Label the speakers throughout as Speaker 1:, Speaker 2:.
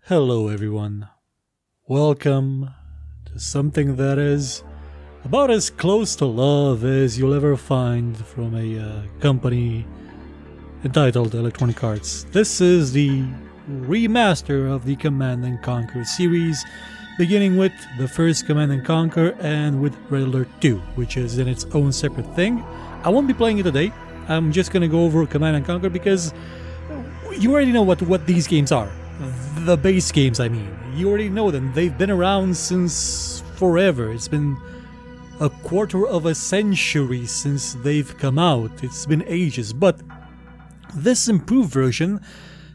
Speaker 1: Hello everyone, welcome to something that is about as close to love as you'll ever find from a company entitled Electronic Arts. This is the remaster of the Command & Conquer series, beginning with the first Command & Conquer and with Red Alert 2, which is in its own separate thing. I won't be playing it today, I'm just gonna go over Command & Conquer because you already know what these games are. The base games, I mean. You already know them. They've been around since forever. It's been a quarter of a century since they've come out. It's been ages. But this improved version,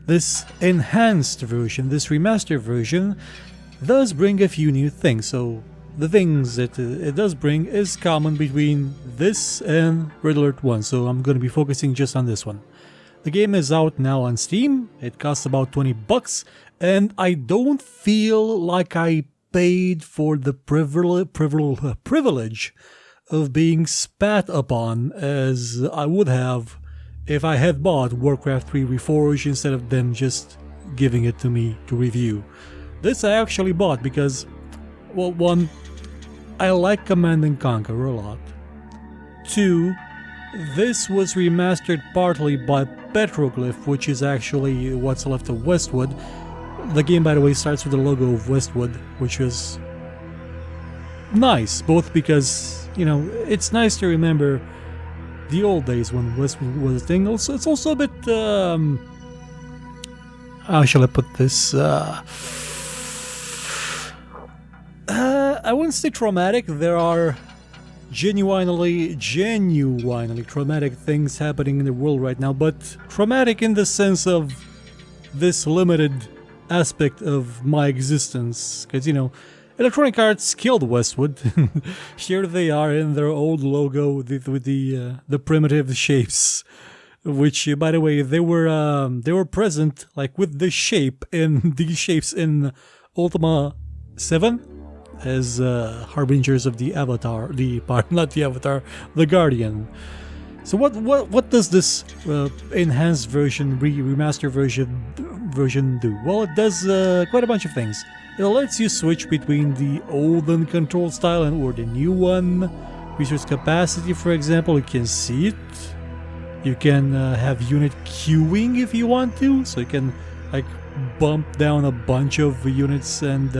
Speaker 1: this enhanced version, this remastered version, does bring a few new things. So the things that it does bring is common between this and Red Alert 1. So I'm going to be focusing just on this one. The game is out now on Steam, it costs about $20, and I don't feel like I paid for the privilege of being spat upon as I would have if I had bought Warcraft 3 Reforged instead of them just giving it to me to review. This I actually bought because, well, one, I like Command & Conquer a lot. Two, this was remastered partly by Petroglyph, which is actually what's left of Westwood. The game, by the way, starts with the logo of Westwood, which is nice, both because, you know, it's nice to remember the old days when Westwood was a thing. Also, it's also a bit, how shall I put this? I wouldn't say traumatic. There are genuinely traumatic things happening in the world right now, but traumatic in the sense of this limited aspect of my existence, because, you know, Electronic Arts killed Westwood. Here they are in their old logo with the primitive shapes, which, by the way, they were present like with the shape in these shapes in Ultima 7 as harbingers of the Avatar, not the Avatar, the Guardian. So what does this enhanced version, remaster version do? Well, it does quite a bunch of things. It lets you switch between the olden control style or the new one. Resource capacity, for example, you can see it. You can have unit queuing if you want to, so you can like bump down a bunch of units and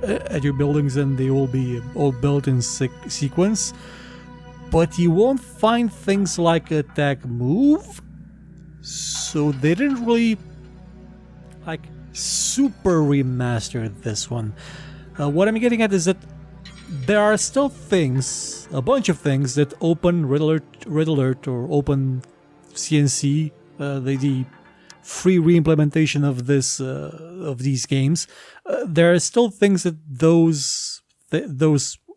Speaker 1: at your buildings, and they will be all built in sequence. But you won't find things like attack move, so they didn't really like super remaster this one. What I'm getting at is that there are still things, a bunch of things that open Red Alert or open C&C, the free re-implementation of this of these games. There are still things that those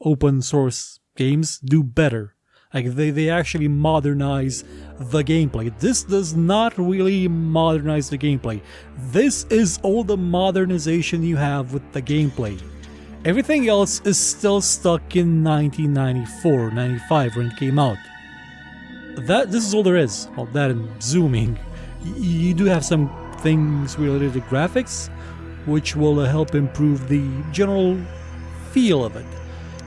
Speaker 1: open source games do better. Like they actually modernize the gameplay. This does not really modernize the gameplay. This is all the modernization you have with the gameplay. Everything else is still stuck in 1994, 95 when it came out. This is all there is. Well, that and zooming. You do have some things related to graphics, which will help improve the general feel of it.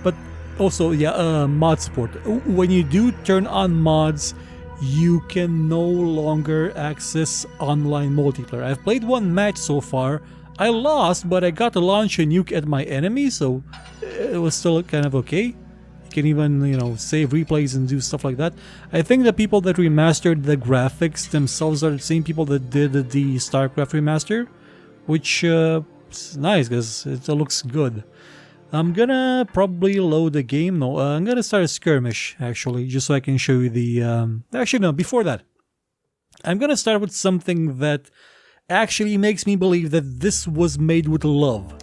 Speaker 1: But also, yeah, mod support. When you do turn on mods, you can no longer access online multiplayer. I've played one match so far. I lost, but I got to launch a nuke at my enemy, so it was still kind of okay. You can even, you know, save replays and do stuff like that. I think the people that remastered the graphics themselves are the same people that did the StarCraft remaster, which is nice because it looks good. I'm gonna probably load the game. No, I'm gonna start a skirmish actually, just so I can show you the. Actually, no. Before that, I'm gonna start with something that actually makes me believe that this was made with love.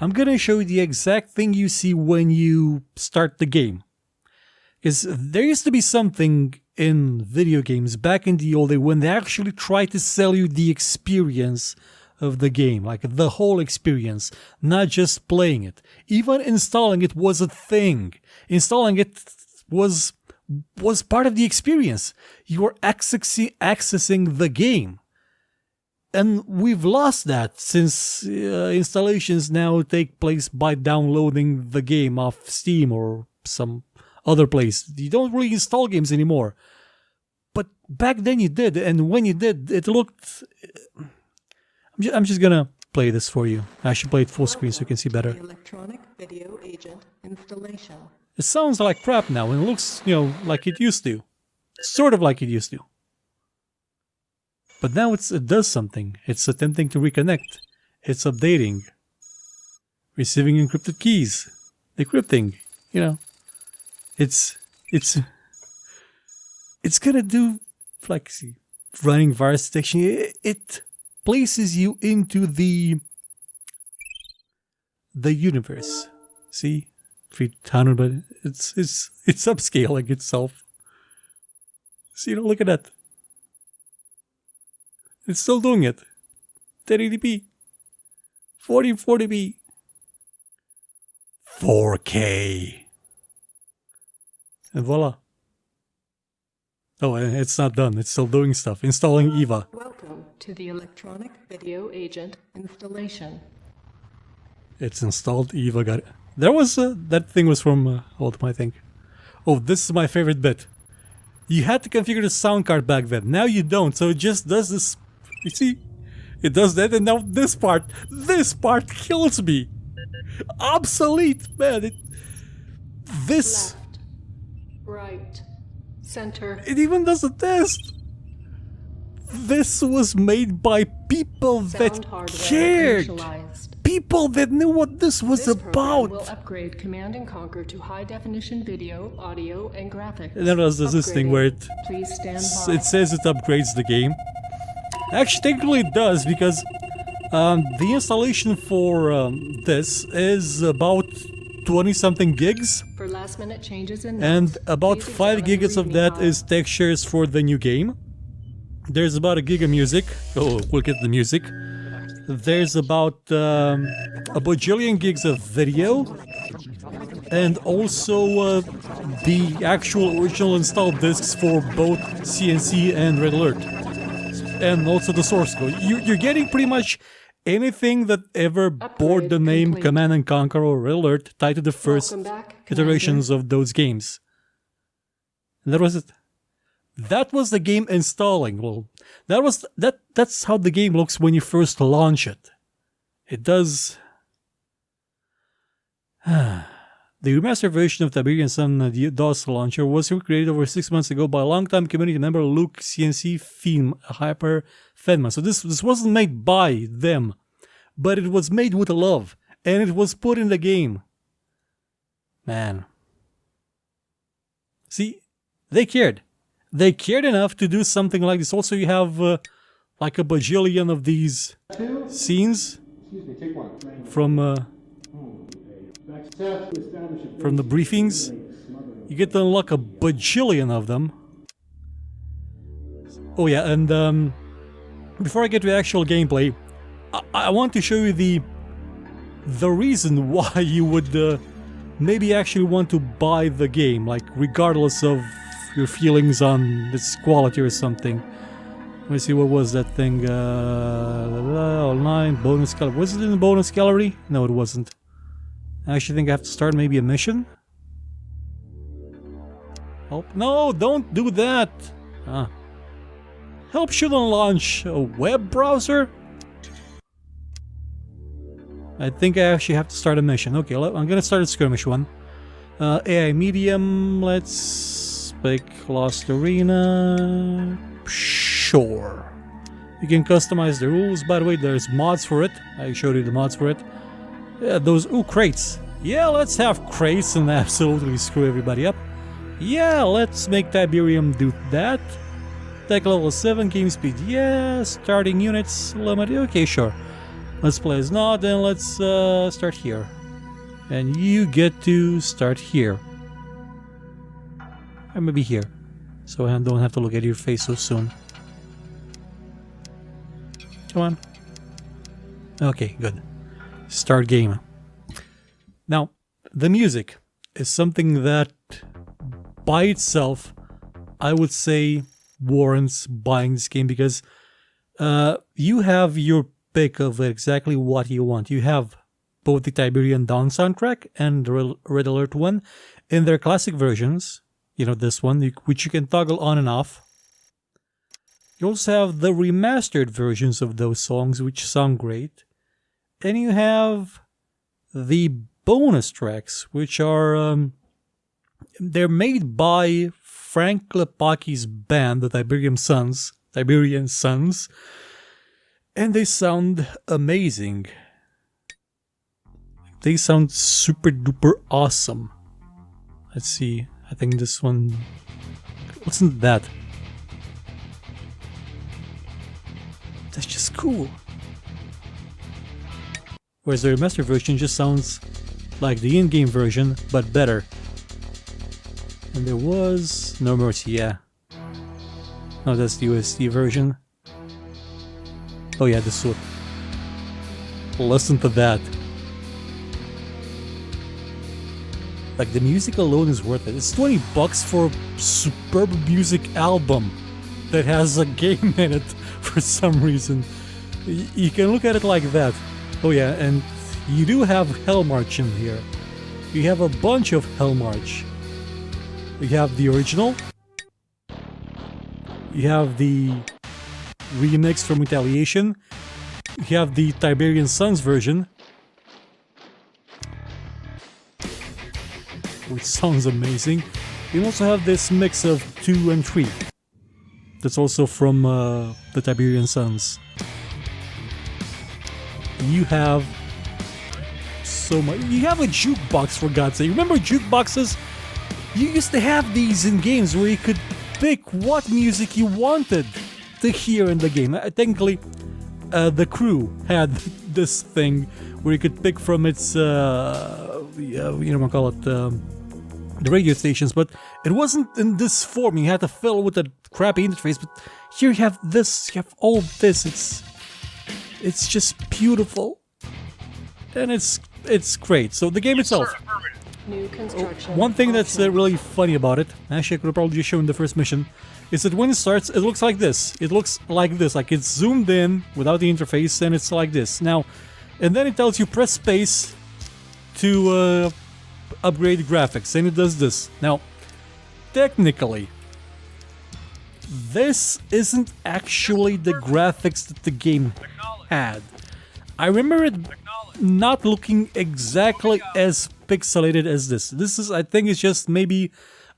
Speaker 1: I'm gonna show you the exact thing you see when you start the game. Because there used to be something in video games back in the old day when they actually tried to sell you the experience of the game, like the whole experience, not just playing it. Even installing it was a thing. Installing it was part of the experience. You were accessing the game. And we've lost that since installations now take place by downloading the game off Steam or some other place. You don't really install games anymore. But back then you did, and when you did, it looked... I'm just gonna play this for you. I should play it full screen so you can see better.
Speaker 2: Electronic video agent installation.
Speaker 1: It sounds like crap now, and it looks, like it used to. Sort of like it used to. But now it does something. It's attempting to reconnect. It's updating. Receiving encrypted keys. Decrypting. It's gonna do, like, see, running virus detection. It places you into the universe. See? 300, but it's upscaling itself. See, look at that. It's still doing it. 1080p. 1440p. 4K. And voila. Oh, it's not done. It's still doing stuff. Installing EVA.
Speaker 2: Welcome to the electronic video agent installation.
Speaker 1: It's installed. EVA got it. There was that thing was from Ultima, I think. Oh, this is my favorite bit. You had to configure the sound card back then. Now you don't. So it just does this. You see, it does that, and now this part kills me. Obsolete, man. This.
Speaker 2: Left, right, center.
Speaker 1: It even does a test. This was made by people that cared. People that knew what this was about.
Speaker 2: Will upgrade Command and Conquer to high definition video, audio, and graphics.
Speaker 1: And then there's this thing where it says it upgrades the game. Actually, technically it does, because the installation for this is about 20-something gigs.
Speaker 2: For last minute changes in
Speaker 1: and
Speaker 2: notes,
Speaker 1: about 5 gigs of that is textures for the new game. There's about a gig of music. Oh, we'll get the music. There's about a bajillion gigs of video. And also the actual original installed discs for both C&C and Red Alert. And also the source code. You're getting pretty much anything that ever bore the name Command and Conquer or Red Alert tied to the first iterations of those games. And that was it. That was the game installing. Well, that's how the game looks when you first launch it. It does. The remastered version of Tiberian Sun DOS launcher was created over 6 months ago by longtime community member Luke C&C Hyper Fedman. So this wasn't made by them, but it was made with love, and it was put in the game. Man. See, they cared. They cared enough to do something like this. Also, you have like a bajillion of these scenes from the briefings. You get to unlock a bajillion of them. Oh yeah, and before I get to the actual gameplay, I want to show you the reason why you would maybe actually want to buy the game, like regardless of your feelings on its quality or something. Let me see, what was that thing? Online bonus gallery. Was it in the bonus gallery? No, it wasn't. I actually think I have to start maybe a mission. Help! No, don't do that. Help shouldn't launch a web browser. I think I actually have to start a mission. Okay, I'm gonna start a skirmish one. AI medium. Let's pick Lost Arena. Sure. You can customize the rules. By the way, there's mods for it. I showed you the mods for it. Yeah, those crates. Yeah, let's have crates and absolutely screw everybody up. Yeah, let's make Tiberium do that. Tech level 7, game speed. Yeah, starting units limited. Okay, sure. Let's play as not, and let's start here. And you get to start here. Or maybe here. So I don't have to look at your face so soon. Come on. Okay, good. Start game. Now, the music is something that by itself, I would say, warrants buying this game, because You have your pick of exactly what you want. You have both the Tiberian Dawn soundtrack and the Red Alert one in their classic versions. You know, this one, which you can toggle on and off. You also have the remastered versions of those songs, which sound great. And you have the bonus tracks, which are... they're made by Frank Klepacki's band, the Tiberian Sons, and they sound amazing. They sound super duper awesome. Let's see, I think this one... Listen to that. That's just cool. Whereas the remastered version just sounds like the in-game version, but better. And there was No Mercy, yeah. No, that's the USD version. Oh yeah, this one. Listen to that. Like, the music alone is worth it. It's $20 for a superb music album that has a game in it for some reason. You can look at it like that. Oh yeah, and you do have Hell March in here. You have a bunch of Hell March. You have the original. You have the remix from Retaliation. You have the Tiberian Sons version, which sounds amazing. You also have this mix of 2 and 3. That's also from the Tiberian Sons. You have so much. You have a jukebox, for God's sake. Remember jukeboxes? You used to have these in games where you could pick what music you wanted to hear in the game. Technically, the crew had this thing where you could pick from its, you know, what call it, the radio stations, but it wasn't in this form. You had to fill with a crappy interface, but here you have this, you have all this. It's just beautiful, and it's great. So the game itself.
Speaker 2: New construction.
Speaker 1: One thing that's really funny about it, actually I could have probably just shown the first mission, is that when it starts, it looks like this. It looks like this, like it's zoomed in without the interface, and it's like this. Now, and then it tells you press space to upgrade graphics, and it does this. Now, technically, this isn't actually the graphics that the game had. I remember it not looking exactly as pixelated as this. This is, I think, it's just maybe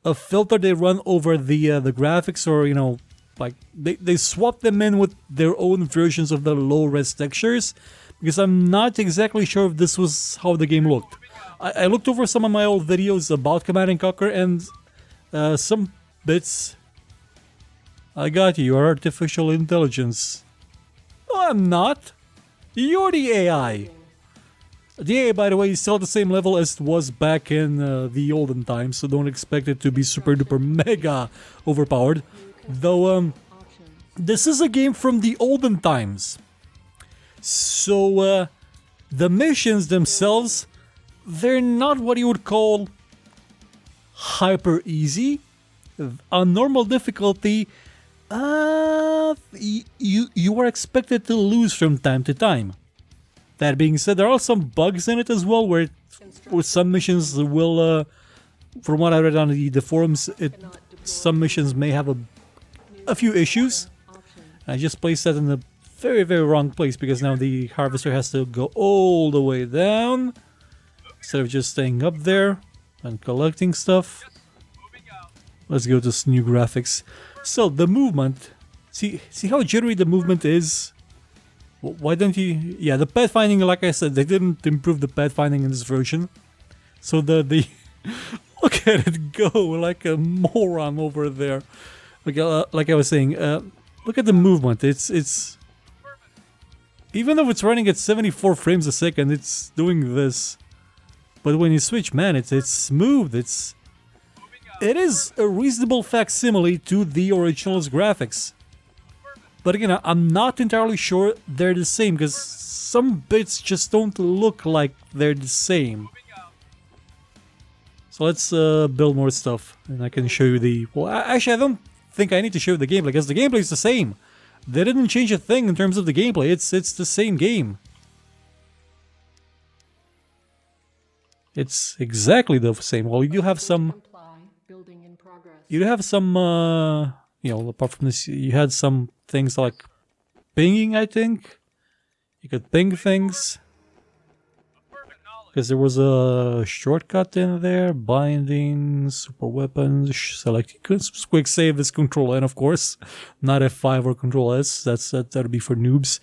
Speaker 1: a filter they run over the graphics, or you know, like they swap them in with their own versions of the low-res textures, because I'm not exactly sure if this was how the game looked. I looked over some of my old videos about Command & Conquer, and some bits. I got you, you're artificial intelligence. No, I'm not. You're the AI. The AI, by the way, is still at the same level as it was back in the olden times, so don't expect it to be super duper mega overpowered. Though, this is a game from the olden times. So, the missions themselves, they're not what you would call hyper easy. On normal difficulty, you are expected to lose from time to time. That being said, there are some bugs in it as well, where some missions will, from what I read on the forums, some missions may have a few issues. I just placed that in the very, very wrong place, because now the harvester has to go all the way down instead of just staying up there and collecting stuff. Let's go to new graphics. So the movement, see how jittery the movement is. Why don't you? Yeah, the pathfinding, like I said, they didn't improve the pathfinding in this version. So the look at it go like a moron over there. Like I was saying, look at the movement. It's even though it's running at 74 frames a second, it's doing this. But when you switch, man, it's smooth. It is a reasonable facsimile to the original's graphics. But again, I'm not entirely sure they're the same, because some bits just don't look like they're the same. So let's build more stuff, and I can show you the... Well, actually, I don't think I need to show you the gameplay, because the gameplay is the same. They didn't change a thing in terms of the gameplay. It's the same game. It's exactly the same. Well, you do have some... You do have some, you know, apart from this, you had some things like pinging, I think. You could ping things. Because there was a shortcut in there. Binding, super weapons, select quick save is Control N, of course. Not F5 or Control S. That'd be for noobs.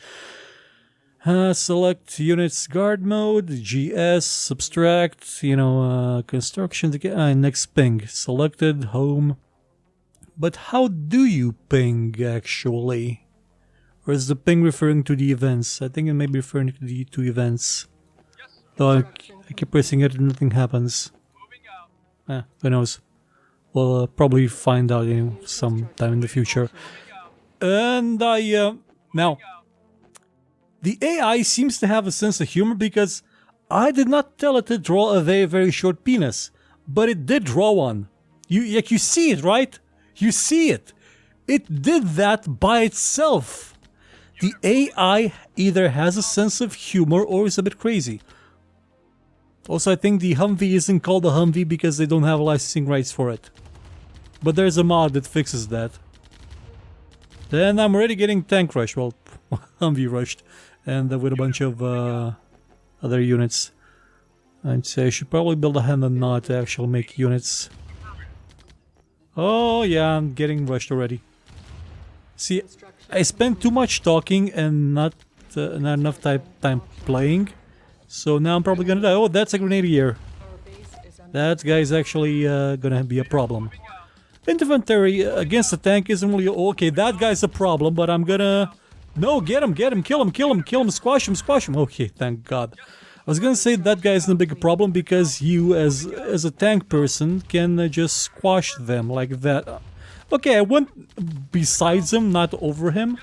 Speaker 1: Select units guard mode, GS, subtract, you know, construction, next ping. Selected, home. But how do you ping, actually? Or is the ping referring to the events? I think it may be referring to the two events. Though I keep pressing it and nothing happens. Who knows? We'll probably find out, you know, sometime in the future. And now, the AI seems to have a sense of humor because I did not tell it to draw a very, very short penis. But it did draw one. You see it, right? You see it. It did that by itself. The AI either has a sense of humor or is a bit crazy. Also, I think the Humvee isn't called a Humvee because they don't have licensing rights for it. But there's a mod that fixes that. Then I'm already getting tank rush. Well, Humvee rushed. And with a bunch of other units. I'd say I should probably build a hand and not to actually make units. Oh yeah, I'm getting rushed already. See, I spent too much talking and not enough time playing. So now I'm probably gonna die. Oh, that's a grenadier. That guy's actually gonna be a problem. Infantry against the tank isn't really... Okay, that guy's a problem, but I'm gonna... No, get him, kill him, squash him. Okay, thank God. I was gonna say that guy isn't a big problem because you, as a tank person, can just squash them like that. Okay, I went besides him, not over him.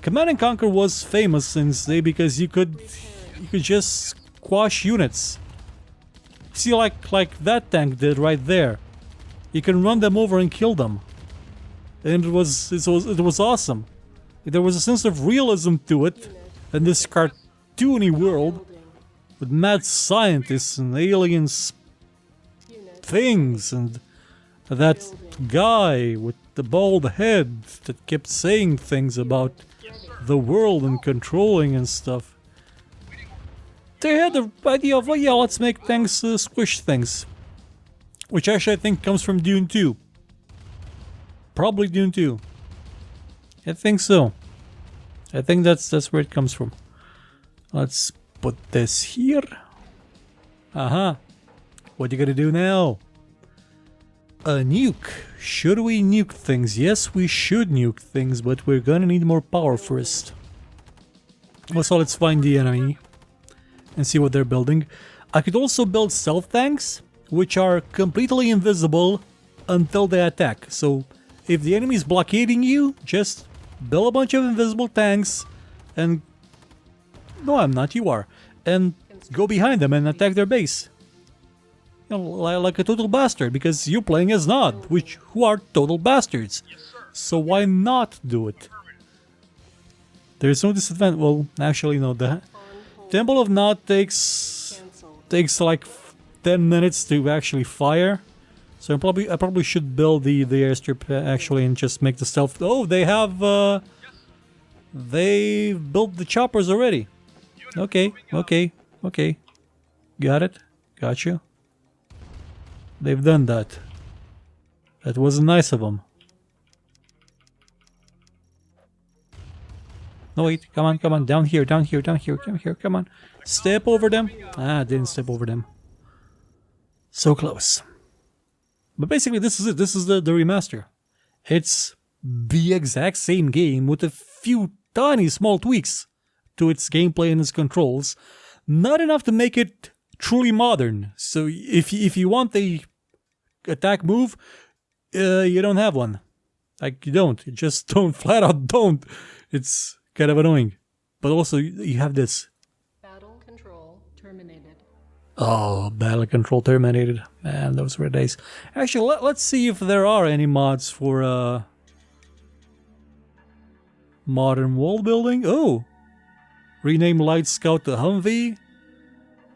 Speaker 1: Command and Conquer was famous since day because you could just squash units. See, like that tank did right there. You can run them over and kill them, and it was awesome. There was a sense of realism to it in this cartoony world with mad scientists and aliens things and that guy with the bald head that kept saying things about the world and controlling and stuff. They had the idea of, well, yeah, let's make things squish things. Which actually I think comes from Dune 2. Probably Dune 2. I think so. I think that's where it comes from. Let's put this here. Aha. What you gonna do now? A nuke. Should we nuke things? Yes, we should nuke things, but we're gonna need more power first. Also, let's find the enemy and see what they're building. I could also build stealth tanks, which are completely invisible until they attack. So, if the enemy is blockading you, just build a bunch of invisible tanks and... No, I'm not, you are. And go behind them and attack their base. You know, like a total bastard, because you're playing as Nod, who are total bastards. So why not do it? There's no disadvantage. Well, actually, no. The Temple of Nod takes like 10 minutes to actually fire. So I probably should build the airstrip actually and just make the stealth. Oh, they have they built the choppers already. Okay. Got it. Got you. They've done that. That wasn't nice of them. No, wait, come on, down here, come on. Step over them. Ah, didn't step over them. So close. But basically, this is it. This is the remaster. It's the exact same game with a few tiny small tweaks to its gameplay and its controls. Not enough to make it truly modern. So if you want the attack move, you don't have one. Like, you don't. You just don't. Flat out don't. It's kind of annoying. But also, you have this.
Speaker 2: Battle control terminated.
Speaker 1: Oh, battle control terminated. Man, those were days. Actually, let's see if there are any mods for Modern wall building. Oh! Rename Light Scout to Humvee.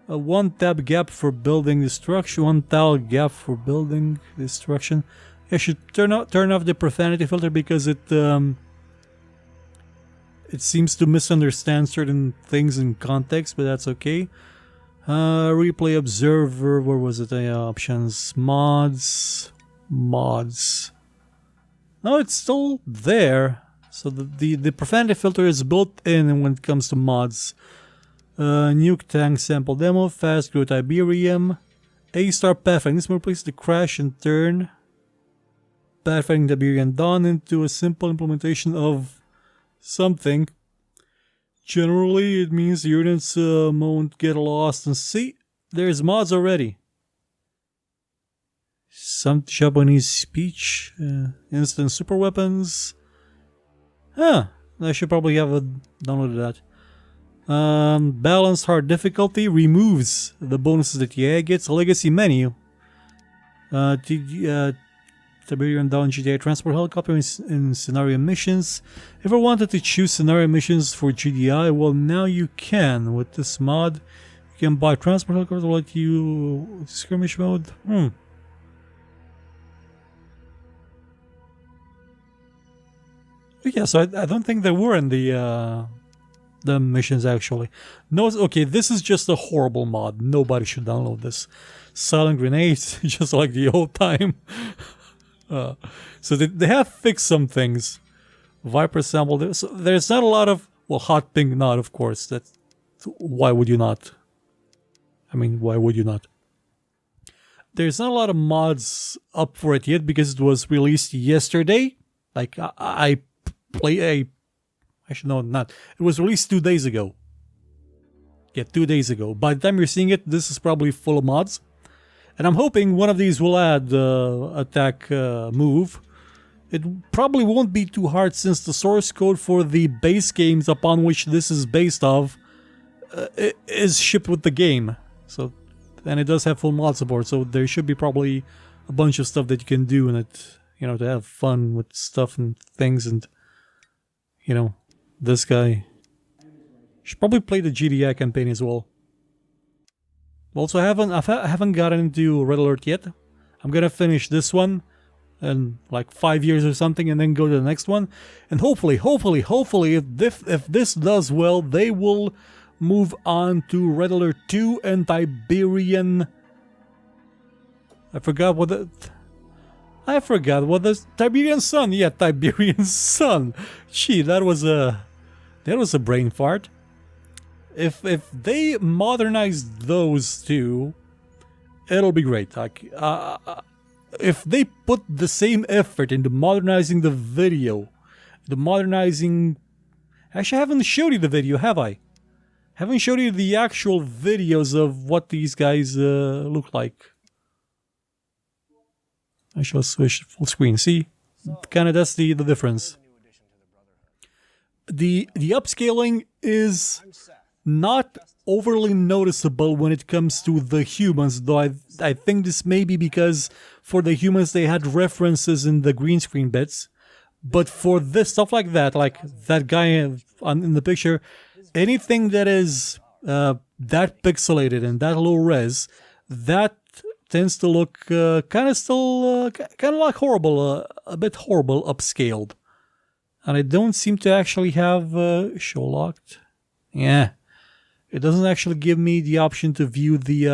Speaker 1: A 1 tab gap for building destruction. 1 tile gap for building destruction. I should turn off the profanity filter because it seems to misunderstand certain things in context, but that's okay. Replay observer. Where was it? Options. Mods. No, it's still there. So the profanity filter is built in when it comes to mods. Nuke tank sample demo, fast growth Iberium, A-star pathfinding. This will replace the crash and turn pathfinding Iberian Dawn into a simple implementation of something. Generally, it means the units won't get lost. And see, there's mods already. Some Japanese speech, instant super weapons. Huh, I should probably have downloaded that. Balanced hard difficulty removes the bonuses that EA gets. Legacy menu. Tiberian Dawn GTA transport helicopter in scenario missions. If I wanted to choose scenario missions for GDI, well, now you can. With this mod, you can buy transport helicopter like you skirmish mode. Yeah, so I don't think there were in the missions actually. No, okay, this is just a horrible mod. Nobody should download this. Silent grenades, just like the old time. So they have fixed some things. Viper sample. There's not a lot of, well, hot pink not, of course. That's why would you not? I mean, why would you not? There's not a lot of mods up for it yet because it was released yesterday. Like actually, no, not. It was released 2 days ago. Yeah, 2 days ago. By the time you're seeing it, this is probably full of mods. And I'm hoping one of these will add attack move. It probably won't be too hard since the source code for the base games upon which this is based off is shipped with the game. So, and it does have full mod support, so there should be probably a bunch of stuff that you can do in it, you know, to have fun with stuff and things. And you know, this guy should probably play the GDI campaign as well. Also, I haven't gotten into Red Alert yet. I'm gonna finish this one in like 5 years or something, and then go to the next one. And hopefully, if this does well, they will move on to Red Alert 2 and Tiberian. I forgot what the Tiberian Sun. Yeah, Tiberian Sun. Gee, that was a brain fart. If they modernize those two, it'll be great. Like, if they put the same effort into modernizing the video, actually, I haven't showed you the video, have I? Haven't showed you the actual videos of what these guys look like. I shall switch full screen. See, kind of that's the difference. The upscaling is not overly noticeable when it comes to the humans, though I think this may be because for the humans they had references in the green screen bits, but for this stuff like that guy in the picture, anything that is that pixelated and that low res, that tends to look kind of like horrible, a bit horrible upscaled. And I don't seem to actually have show locked. Yeah, it doesn't actually give me the option to view the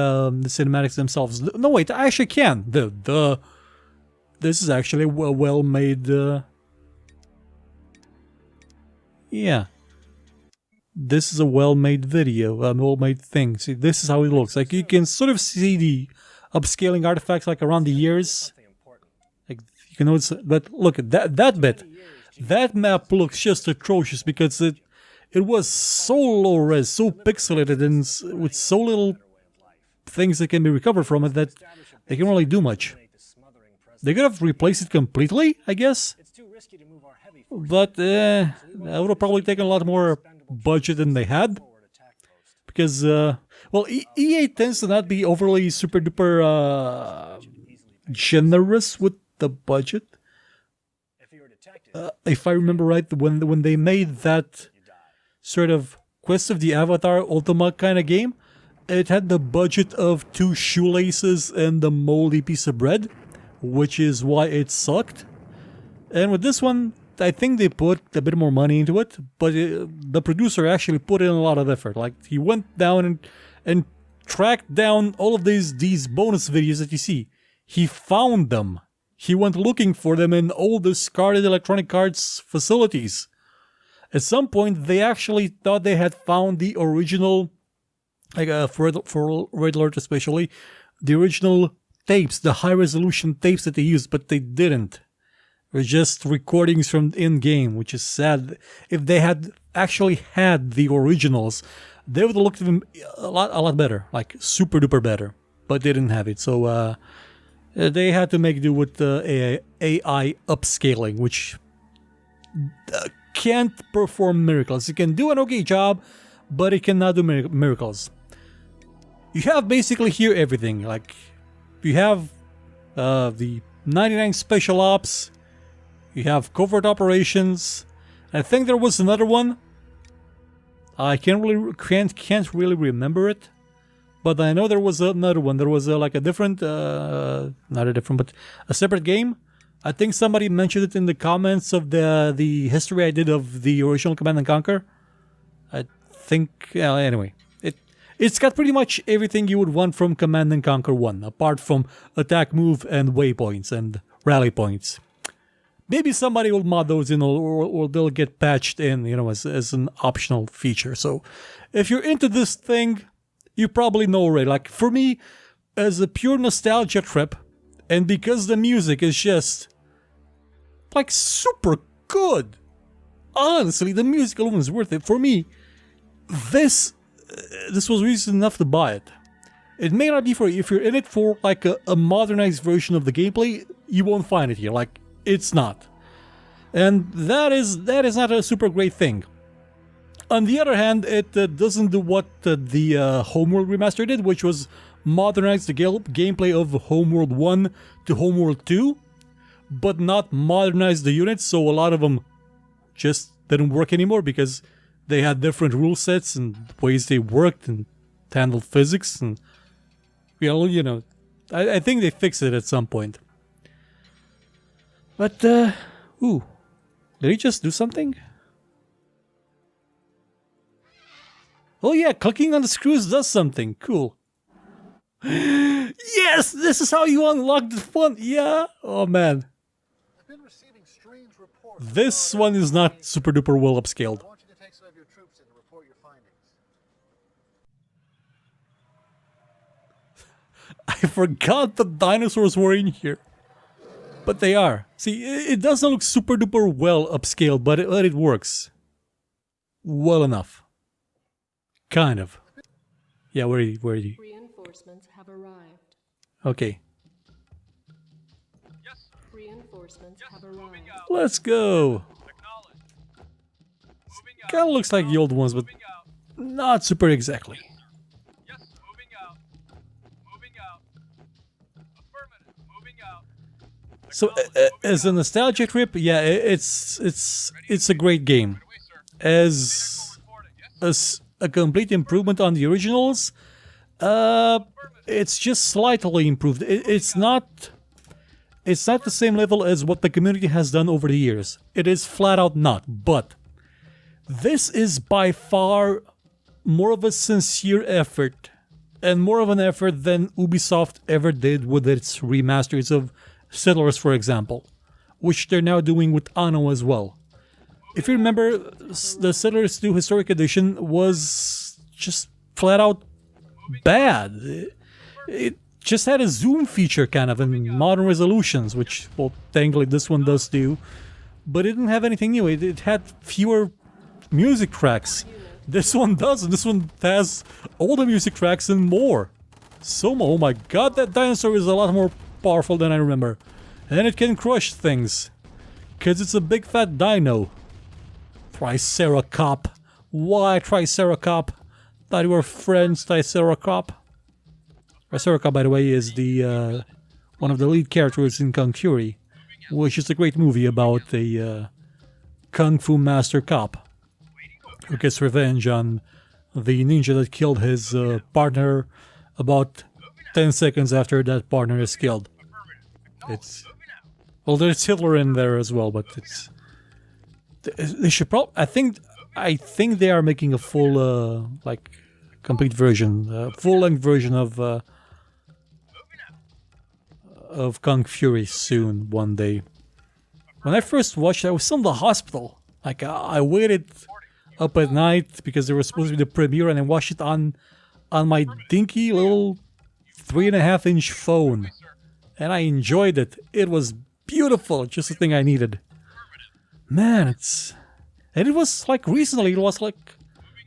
Speaker 1: cinematics themselves. No, wait, I actually can. This is actually a well-made. Yeah, this is a well-made video, a well-made thing. See, this is how it looks. Like you can sort of see the upscaling artifacts like around the ears. Like you can notice, but look at that bit. That map looks just atrocious because it was so low res, so pixelated, and with so little things that can be recovered from it that they can't really do much. They could have replaced it completely, I guess. But that would have probably taken a lot more budget than they had. Because, well, EA tends to not be overly super duper generous with the budget. if I remember right, when they made that sort of Quest of the Avatar Ultima kind of game, it had the budget of 2 shoelaces and a moldy piece of bread, which is why it sucked. And with this one, I think they put a bit more money into it, but the producer actually put in a lot of effort. Like, he went down and tracked down all of these bonus videos that you see. He found them. He went looking for them in all discarded Electronic Arts facilities. At some point, they actually thought they had found the original, like for Red Alert especially, the original tapes, the high-resolution tapes that they used, but they didn't. They're just recordings from in-game, which is sad. If they had actually had the originals, they would have looked at them a lot better, like super-duper better. But they didn't have it, so they had to make do with AI upscaling, which can't perform miracles. It can do an okay job, but it cannot do miracles. You have basically here everything. Like, you have the 99 Special Ops, you have Covert Operations. I think there was another one. I can't really remember it, but I know there was another one. There was like a different, not a different, but a separate game. I think somebody mentioned it in the comments of the history I did of the original Command & Conquer. I think, anyway, it's got pretty much everything you would want from Command & Conquer 1, apart from attack move and waypoints and rally points. Maybe somebody will mod those in, or they'll get patched in, you know, as an optional feature. So if you're into this thing, you probably know already. Like, for me, as a pure nostalgia trip, and because the music is just like super good, honestly, the music alone is worth it. For me, this was reason enough to buy it. It may not be for you. If you're in it for like a modernized version of the gameplay, you won't find it here. Like, it's not. And that is not a super great thing. On the other hand, it doesn't do what the Homeworld Remaster did, which was modernize the gameplay of Homeworld 1 to Homeworld 2, but not modernize the units, so a lot of them just didn't work anymore because they had different rule sets and ways they worked and handled physics, and you know, I think they fixed it at some point. But, ooh, did he just do something? Oh yeah, clicking on the screws does something. Cool. Yes, this is how you unlock the fun. Yeah. Oh man. This one is not super duper well upscaled. I forgot the dinosaurs were in here. But they are. See, it doesn't look super duper well upscaled, but it works. Well enough. Kind of. Yeah, where are you?
Speaker 2: Reinforcements have arrived.
Speaker 1: Okay.
Speaker 2: Yes. Reinforcements have arrived.
Speaker 1: Let's go. Kinda looks like the old ones, but not super exactly.
Speaker 3: Yes, moving out. Moving out. Affirmative, moving out.
Speaker 1: So, as a nostalgia trip, yeah, it's a great game. As a complete improvement on the originals, it's just slightly improved. It's not the same level as what the community has done over the years. It is flat out not, but this is by far more of a sincere effort, and more of an effort than Ubisoft ever did with its remasters of Settlers, for example, which they're now doing with Anno as well. If you remember, the Settlers 2 Historic Edition was just flat out bad. It just had a zoom feature kind of in modern resolutions, which, well, thankfully this one does too, but it didn't have anything new. It had fewer music tracks. This one doesn't. This one has all the music tracks and more. So, oh my god, that dinosaur is a lot more powerful than I remember. And it can crush things. Because it's a big fat dino. Triceracop. Why Triceracop? Thought we were friends, Triceracop. Triceracop, by the way, is the one of the lead characters in Concuri. which is a great movie about a kung fu master cop who gets revenge on the ninja that killed his partner about 10 seconds after that partner is killed. It's... well, there's Hitler in there as well, but it's... they should probably... I think they are making a full, like, complete version, full-length version of Kung Fury soon, one day. When I first watched it, I was still in the hospital. Like, I waited up at night because there was supposed to be the premiere, and I watched it on my dinky little 3.5-inch phone. And I enjoyed it. It was beautiful, just the thing I needed. Man, it's... and it was like recently, it was like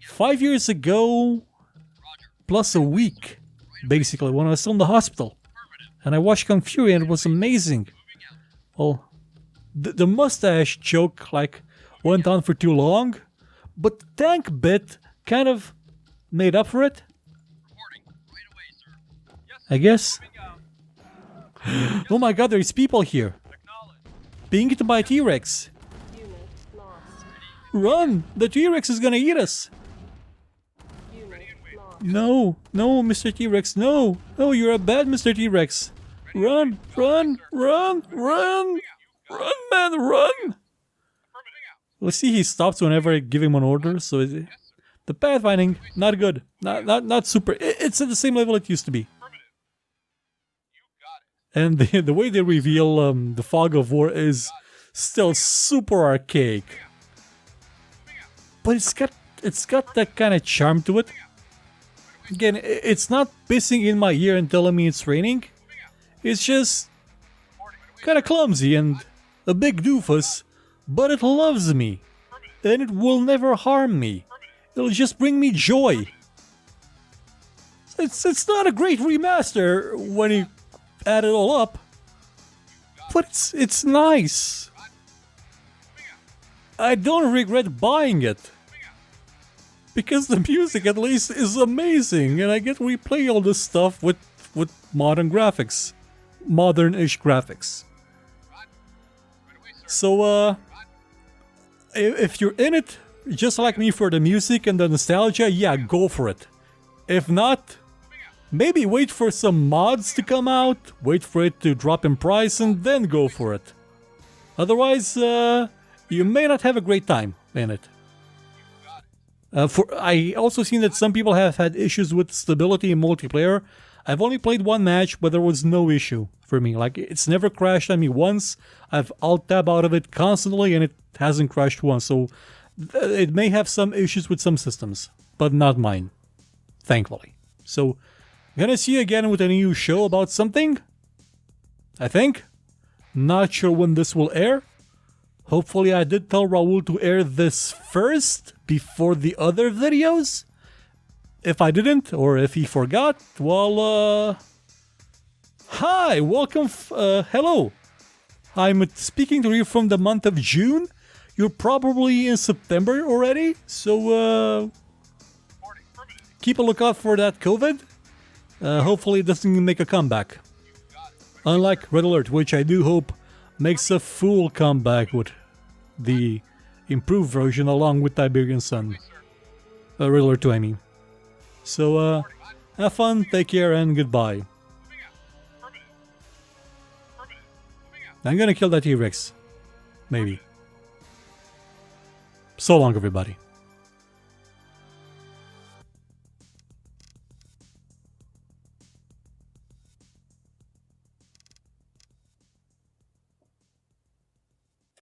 Speaker 1: 5 years ago, plus a week, basically, when I was still in the hospital. And I watched Kung Fury and it was amazing. Well, the mustache joke, like, went on for too long, but the tank bit kind of made up for it. I guess. Oh my god, there's people here. Being eaten by a T-Rex. Run! The T-Rex is gonna eat us! No, no, Mr. T-Rex, no! No, you're a bad Mr. T-Rex! Run! Run! Run! Run! Run, man, run! Let's see, he stops whenever I give him an order, so the pathfinding, not good. Not super. It's at the same level it used to be. And the way they reveal the fog of war is still super archaic. But it's got that kind of charm to it. Again, it's not pissing in my ear and telling me it's raining. It's just kind of clumsy and a big doofus, but it loves me. And it will never harm me. It'll just bring me joy. It's not a great remaster when you add it all up, but it's nice. I don't regret buying it. Because the music, at least, is amazing, and I get to replay all this stuff with modern graphics. Modern-ish graphics. So, if you're in it, just like me, for the music and the nostalgia, yeah, go for it. If not, maybe wait for some mods to come out, wait for it to drop in price, and then go for it. Otherwise, you may not have a great time in it. I also seen that some people have had issues with stability in multiplayer. I've only played one match, but there was no issue for me. Like, it's never crashed on me once. I've alt-tab out of it constantly, and it hasn't crashed once. So, it may have some issues with some systems, but not mine. Thankfully. So, I'm gonna see you again with a new show about something. I think. Not sure when this will air. Hopefully I did tell Raul to air this first, before the other videos. If I didn't, or if he forgot, well, hi, welcome, hello. I'm speaking to you from the month of June. You're probably in September already, so, keep a lookout for that COVID. Hopefully it doesn't make a comeback. Unlike Red Alert, which I do hope makes a full comeback with the improved version along with Tiberian Sun. Red Alert 2, I mean. So, have fun, take care, and goodbye. I'm gonna kill that T-Rex. Maybe. So long, everybody.